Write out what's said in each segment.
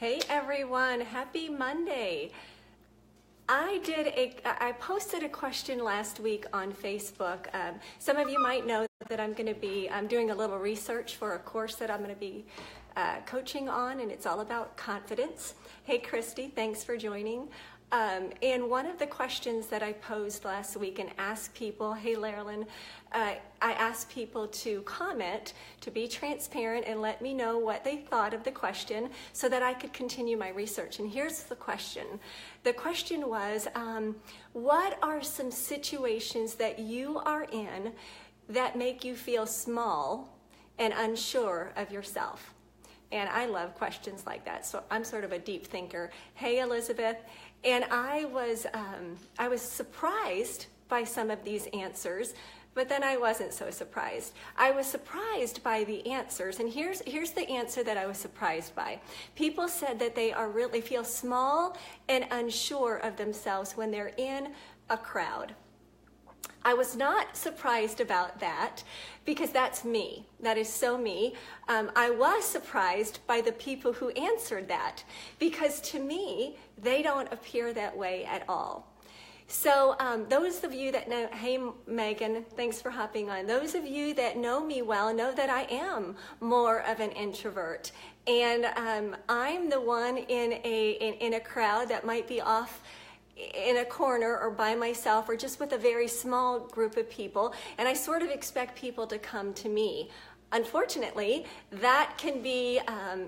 Hey everyone, happy Monday. I posted a question last week on Facebook. Some of you might know that I'm doing a little research for a course that I'm going to be coaching on, and it's all about confidence. Hey Christy, thanks for joining. And one of the questions that I posed last week and asked people, hey Larilyn, I asked people to comment, to be transparent and let me know what they thought of the question so that I could continue my research. And here's the question. The question was, what are some situations that you are in that make you feel small and unsure of yourself? And I love questions like that, so I'm sort of a deep thinker. Hey Elizabeth, and I was surprised by some of these answers, but then I wasn't so surprised. I was surprised by the answers, and here's the answer that I was surprised by. People said that they feel small and unsure of themselves when they're in a crowd. I was not surprised about that because that's me. That is so me. I was surprised by the people who answered that because to me, they don't appear that way at all. So those of you that know, hey Megan, thanks for hopping on. Those of you that know me well know that I am more of an introvert. And I'm the one in a crowd that might be off in a corner or by myself or just with a very small group of people, and I sort of expect people to come to me. Unfortunately, that can be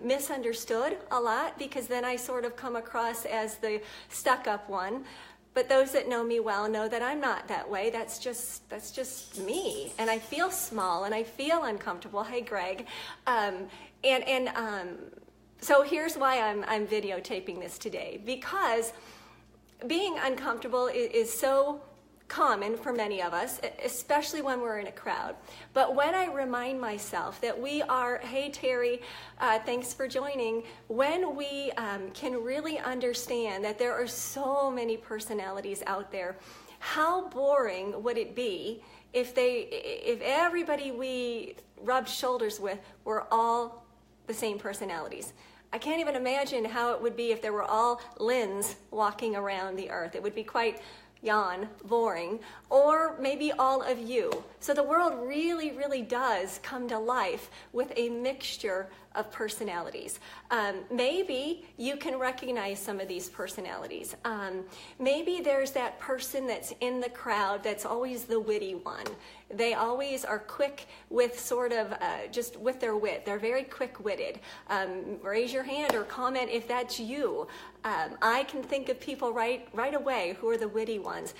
misunderstood a lot because then I sort of come across as the stuck-up one. But those that know me well know that I'm not that way. That's just me, and I feel small and I feel uncomfortable. Hey, Greg, so here's why I'm videotaping this today, because being uncomfortable is so common for many of us, especially when we're in a crowd. But when I remind myself that we are, hey Terry, thanks for joining, when we can really understand that there are so many personalities out there, how boring would it be if everybody we rubbed shoulders with were all the same personalities? I can't even imagine how it would be if there were all Lyns walking around the earth. It would be quite boring, or maybe all of you. So the world really, really does come to life with a mixture of personalities. Maybe you can recognize some of these personalities. Maybe there's that person that's in the crowd that's always the witty one. They always are quick with sort of just with their wit. They're very quick-witted. Raise your hand or comment if that's you. I can think of people right away who are the witty ones.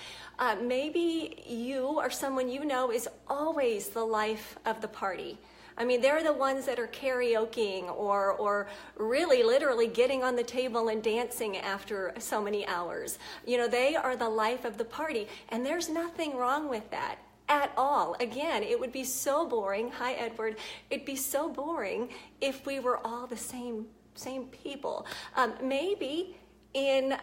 Maybe you or someone you know is always the life of the party. I mean, they're the ones that are karaokeing or really literally getting on the table and dancing after so many hours. You know, they are the life of the party, and there's nothing wrong with that at all. Again, it would be so boring. Hi, Edward. It'd be so boring if we were all the same people. Maybe in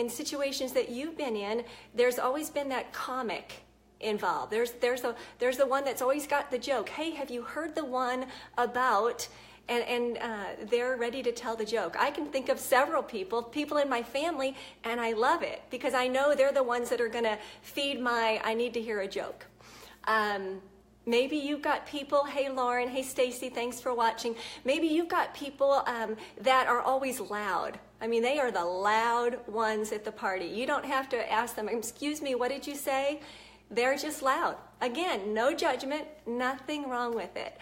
situations that you've been in, there's always been that comic involved. There's the one that's always got the joke. Hey, have you heard the one about, and they're ready to tell the joke. I can think of several people in my family, and I love it because I know they're the ones that are going to feed my I need to hear a joke. Maybe you've got people, hey Lauren, hey Stacy, thanks for watching. Maybe you've got people that are always loud. I mean, they are the loud ones at the party. You don't have to ask them, excuse me, what did you say? They're just loud. Again, no judgment, nothing wrong with it.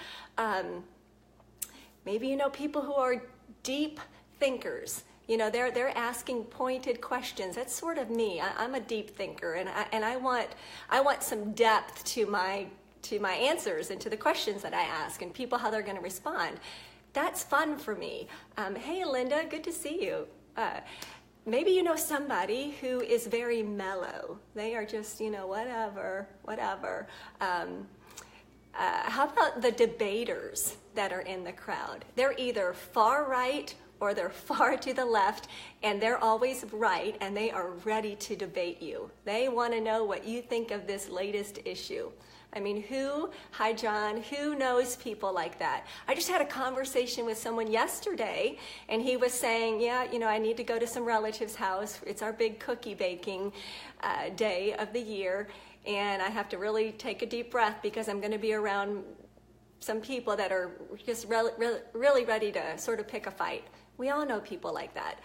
Maybe you know people who are deep thinkers. You know, they're asking pointed questions. That's sort of me. I'm a deep thinker, and I want some depth to my answers and to the questions that I ask, and people how they're going to respond. That's fun for me. Hey Linda, good to see you. Maybe you know somebody who is very mellow. They are just, you know, whatever. How about the debaters that are in the crowd? They're either far right or they're far to the left, and they're always right, and they are ready to debate you. They want to know what you think of this latest issue. I mean, hi John, who knows people like that? I just had a conversation with someone yesterday, and he was saying, yeah, I need to go to some relative's house. It's our big cookie baking day of the year, and I have to really take a deep breath because I'm going to be around some people that are just really ready to sort of pick a fight. We all know people like that.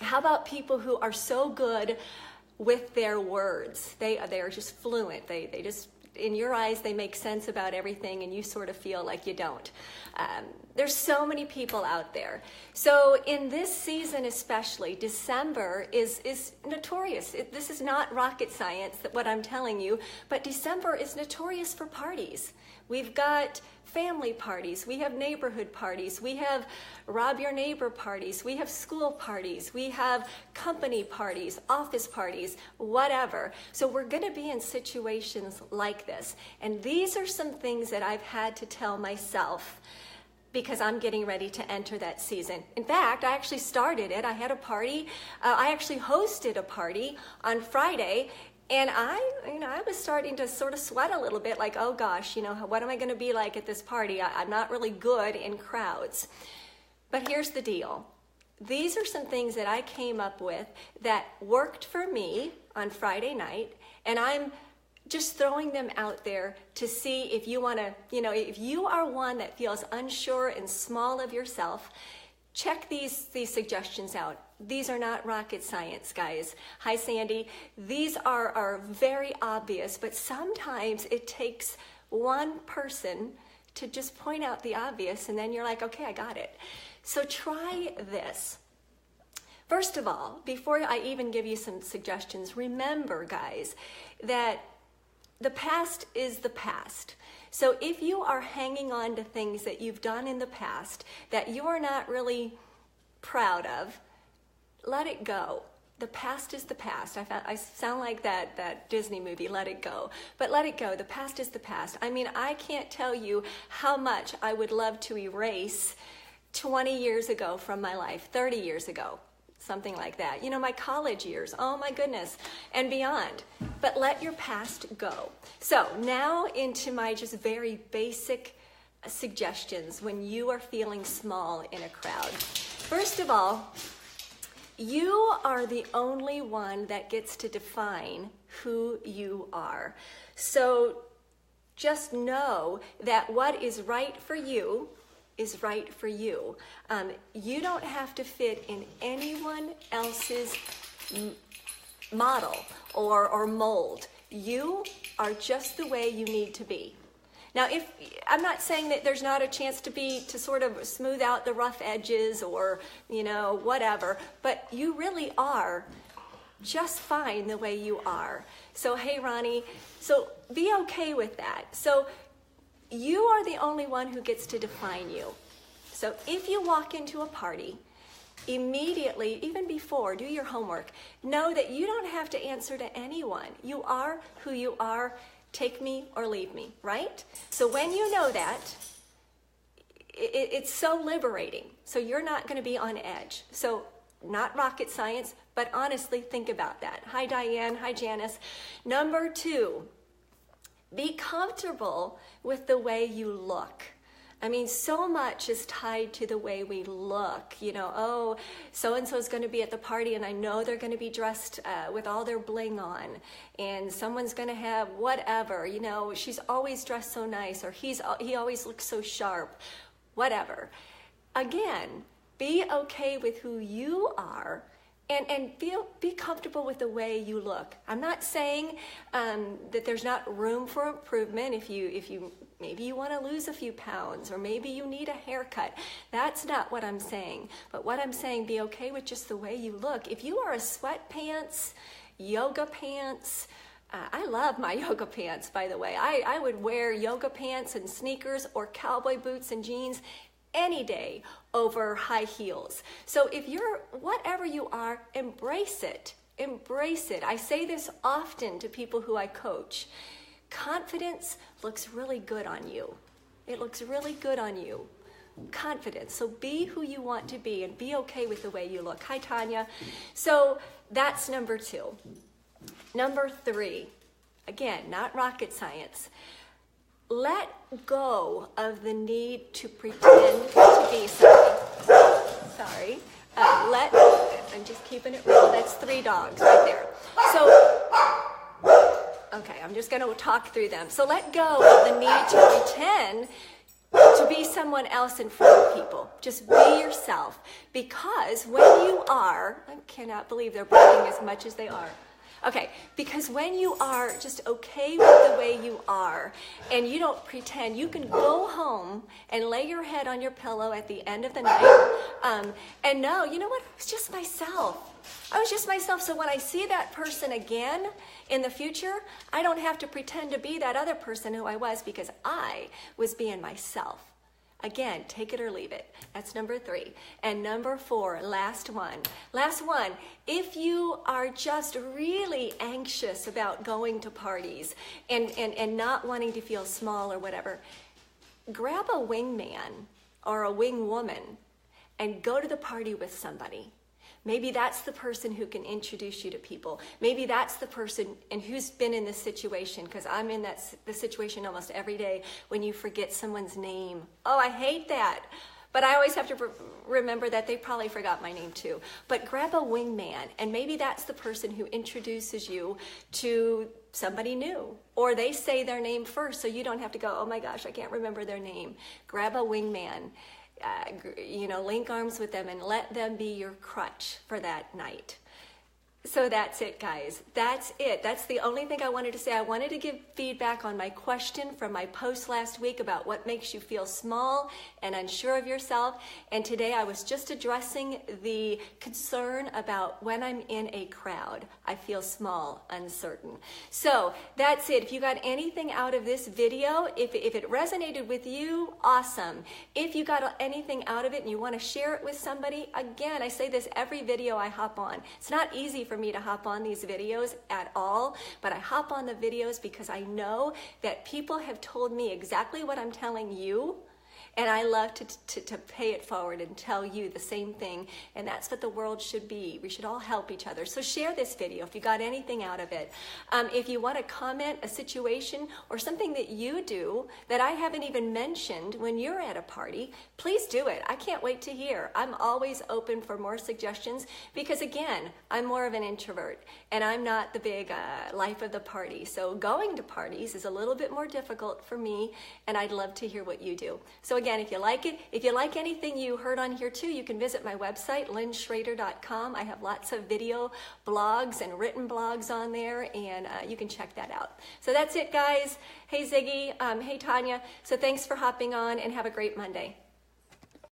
How about people who are so good with their words? They are just fluent. They just, in your eyes, they make sense about everything, and you sort of feel like you don't. There's so many people out there. So in this season especially, December is notorious. This is not rocket science, what I'm telling you, but December is notorious for parties. We've got family parties, we have neighborhood parties, we have rob your neighbor parties, we have school parties, we have company parties, office parties, whatever. So we're going to be in situations like this. And these are some things that I've had to tell myself because I'm getting ready to enter that season. In fact, I actually started it. I had a party. I actually hosted a party on Friday. And I was starting to sort of sweat a little bit, like, oh gosh, what am I going to be like at this party? I'm not really good in crowds. But here's the deal. These are some things that I came up with that worked for me on Friday night, and I'm just throwing them out there to see if you want to, if you are one that feels unsure and small of yourself, check these suggestions out. These are not rocket science, guys. Hi, Sandy. These are very obvious, but sometimes it takes one person to just point out the obvious, and then you're like, okay, I got it. So try this. First of all, before I even give you some suggestions, remember, guys, that the past is the past. So if you are hanging on to things that you've done in the past that you are not really proud of, let it go. The past is the past. I sound like that Disney movie, Let It Go. But let it go. The past is the past. I mean, I can't tell you how much I would love to erase 20 years ago from my life, 30 years ago, something like that. My college years, oh my goodness, and beyond. But let your past go. So now into my just very basic suggestions when you are feeling small in a crowd. First of all, you are the only one that gets to define who you are. So just know that what is right for you is right for you. You don't have to fit in anyone else's model or mold. You are just the way you need to be. Now, I'm not saying that there's not a chance to sort of smooth out the rough edges or, whatever, but you really are just fine the way you are. So, hey, Ronnie, so be okay with that. So you are the only one who gets to define you. So if you walk into a party, immediately, even before, do your homework. Know that you don't have to answer to anyone. You are who you are. Take me or leave me, right? So when you know that, it's so liberating. So you're not going to be on edge. So not rocket science, but honestly, think about that. Hi, Diane. Hi, Janice. Number 2, be comfortable with the way you look. I mean, so much is tied to the way we look. Oh, so-and-so is going to be at the party, and I know they're going to be dressed with all their bling on, and someone's going to have whatever. She's always dressed so nice, or he always looks so sharp, whatever. Again, be okay with who you are, and be comfortable with the way you look. I'm not saying that there's not room for improvement if you maybe you want to lose a few pounds, or maybe you need a haircut. That's not what I'm saying. But what I'm saying, be okay with just the way you look. If you are a sweatpants, yoga pants, I love my yoga pants, by the way. I would wear yoga pants and sneakers or cowboy boots and jeans any day over high heels. So if you're whatever you are, embrace it. Embrace it. I say this often to people who I coach. Confidence looks really good on you. It looks really good on you. Confidence. So be who you want to be and be okay with the way you look. Hi, Tanya. So that's number 2. Number 3, Again, not rocket science. Let go of the need to pretend to be something. Sorry. I'm just keeping it real. That's 3 dogs right there. So, okay, I'm just going to talk through them. So let go of the need to pretend to be someone else in front of people. Just be yourself. Because when you are, I cannot believe they're barking as much as they are. Okay, because when you are just okay with the way you are and you don't pretend, you can go home and lay your head on your pillow at the end of the night and know, you know what, I was just myself. I was just myself. So when I see that person again in the future, I don't have to pretend to be that other person who I was because I was being myself. Again, take it or leave it. That's number 3. And number 4, last one. If you are just really anxious about going to parties and not wanting to feel small or whatever, grab a wingman or a wingwoman and go to the party with somebody. Maybe that's the person who can introduce you to people. Maybe that's the person and who's been in this situation, because I'm in the situation almost every day when you forget someone's name. Oh, I hate that. But I always have to remember that they probably forgot my name too. But grab a wingman, and maybe that's the person who introduces you to somebody new. Or they say their name first, so you don't have to go, oh my gosh, I can't remember their name. Grab a wingman. Link arms with them and let them be your crutch for that night. So that's it, guys. That's it. That's the only thing I wanted to say. I wanted to give feedback on my question from my post last week about what makes you feel small and unsure of yourself. And today I was just addressing the concern about when I'm in a crowd, I feel small, uncertain. So that's it. If you got anything out of this video, if it resonated with you, awesome. If you got anything out of it and you want to share it with somebody, again, I say this every video I hop on. It's not easy for me to hop on these videos at all, but I hop on the videos because I know that people have told me exactly what I'm telling you, and I love to pay it forward and tell you the same thing, and that's what the world should be. We should all help each other. So share this video if you got anything out of it. If you want to comment a situation or something that you do that I haven't even mentioned when you're at a party, please do it. I can't wait to hear. I'm always open for more suggestions because, again, I'm more of an introvert, and I'm not the big life of the party. So going to parties is a little bit more difficult for me, and I'd love to hear what you do. So again, if you like it, if you like anything you heard on here too, you can visit my website, lynnschrader.com. I have lots of video blogs and written blogs on there, and you can check that out. So that's it, guys. Hey, Ziggy. Hey, Tanya. So thanks for hopping on, and have a great Monday.